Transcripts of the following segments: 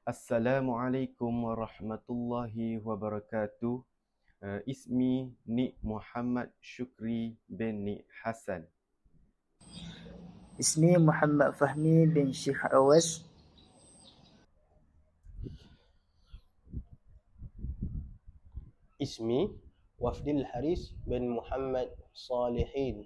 Assalamualaikum warahmatullahi wabarakatuh. Ismi Nik Muhammad Shukri bin Nik Hassan. اسمي محمد فهمي بن شيخ عوز. اسمي وفد الحارث بن محمد صالحين.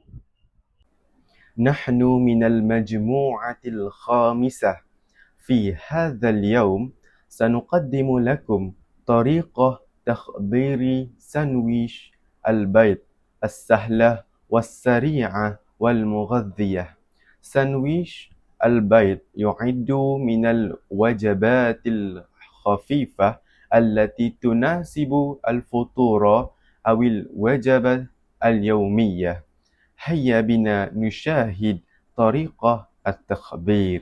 نحن من المجموعة الخامسة. في هذا اليوم سنقدم لكم طريقة تخبير ساندويش البيض السهلة والسريعة والمغذية. ساندويش البيض يعد من الوجبات الخفيفة التي تناسب الفطور أو الوجبة اليومية. هيا بنا نشاهد طريقة التخبير.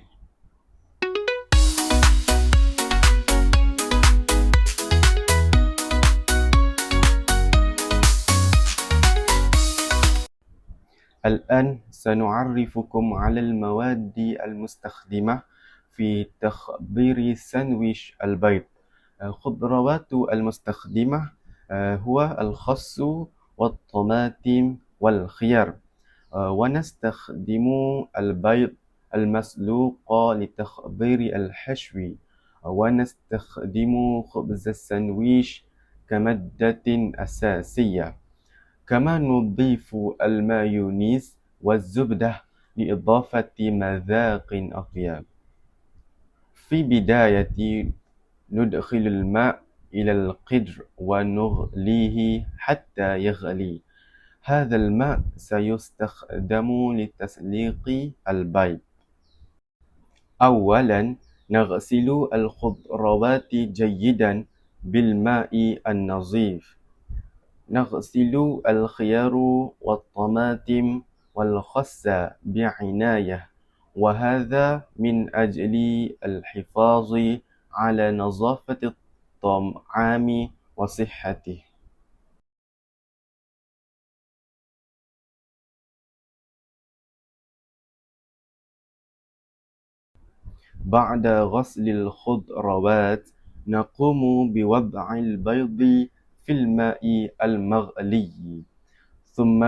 الآن سنعرفكم على المواد المستخدمة في تخبير ساندويش البيض. خضروات المستخدمة هو الخس والطماطم والخيار. ونستخدم البيض المسلوق لتخبير الحشو. ونستخدم خبز الساندويش كمادة أساسية. كما نضيف المايونيز والزبدة لإضافة مذاق أطيب. في بداية ندخل الماء إلى القدر ونغليه حتى يغلي. هذا الماء سيستخدم لتسليق البيض. أولا نغسل الخضروات جيدا بالماء النظيف. نغسل الخيار والطماطم والخس بعناية، وهذا من أجل الحفاظ على نظافة الطعام وصحته. بعد غسل الخضروات نقوم بوضع البيض في الماء المغلي، ثم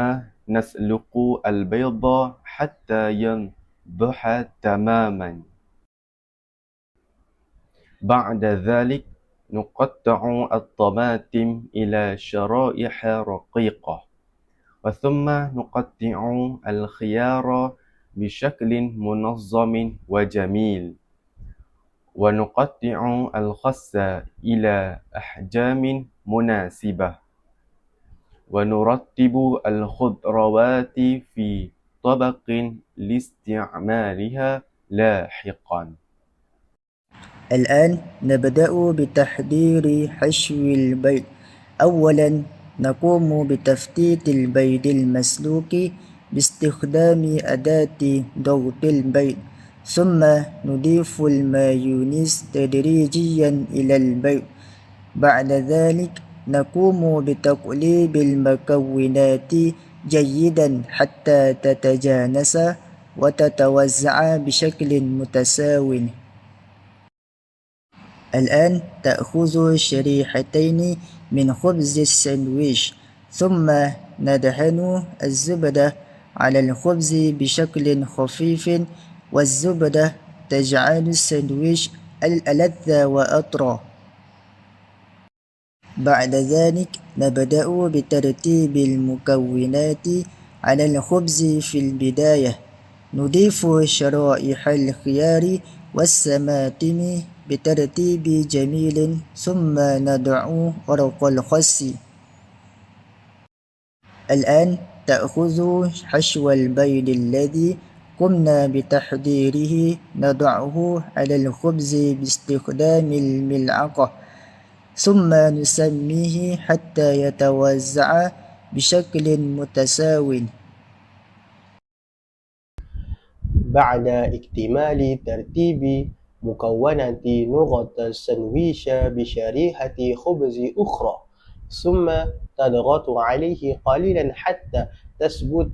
نسلق البيض حتى ينضح تماما. بعد ذلك نقطع الطماطم إلى شرائح رقيقة، وثم نقطع الخيار بشكل منظم وجميل، ونقطع الخس إلى أحجام مناسبة، ونرتب الخضروات في طبق لاستعمالها لاحقا. الآن نبدأ بتحضير حشو البيض. أولا نقوم بتفتيت البيض المسلوق باستخدام أداة ضغط البيض، ثم نضيف المايونيز تدريجيا إلى البيض. بعد ذلك نقوم بتقليب المكونات جيدا حتى تتجانس وتتوزع بشكل متساو. الآن تأخذ شريحتين من خبز الساندويش، ثم ندهن الزبدة على الخبز بشكل خفيف، والزبدة تجعل الساندويش ألذ وأطرى. بعد ذلك نبدأ بترتيب المكونات على الخبز. في البداية نضيف شرائح الخيار والطماطم بترتيب جميل، ثم نضع ورق الخس. الآن تأخذ حشو البيض الذي قمنا بتحضيره، نضعه على الخبز باستخدام الملعقة، ثم نسميه حتى يتوزع بشكل متساو. بعد اكتمال ترتيب مكونات نغطي الساندويش بشريحة خبز أخرى، ثم تضغط عليه قليلا حتى تثبت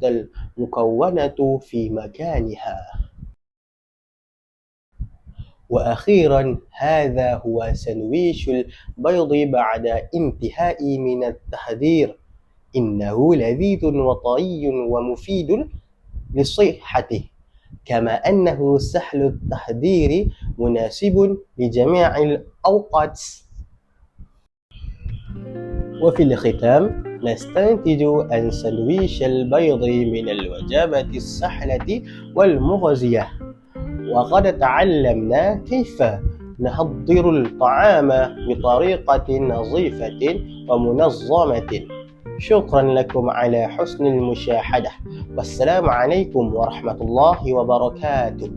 المكونات في مكانها. وأخيرا هذا هو سندويش البيض بعد انتهاء من التحضير. إنه لذيذ وطري ومفيد لصحته، كما أنه سهل التحضير مناسب لجميع الأوقات. وفي الختام نستنتج أن سندويش البيض من الوجبة السهلة والمغذية، وقد تعلمنا كيف نحضر الطعام بطريقة نظيفة ومنظمة. شكرا لكم على حسن المشاهدة، والسلام عليكم ورحمة الله وبركاته.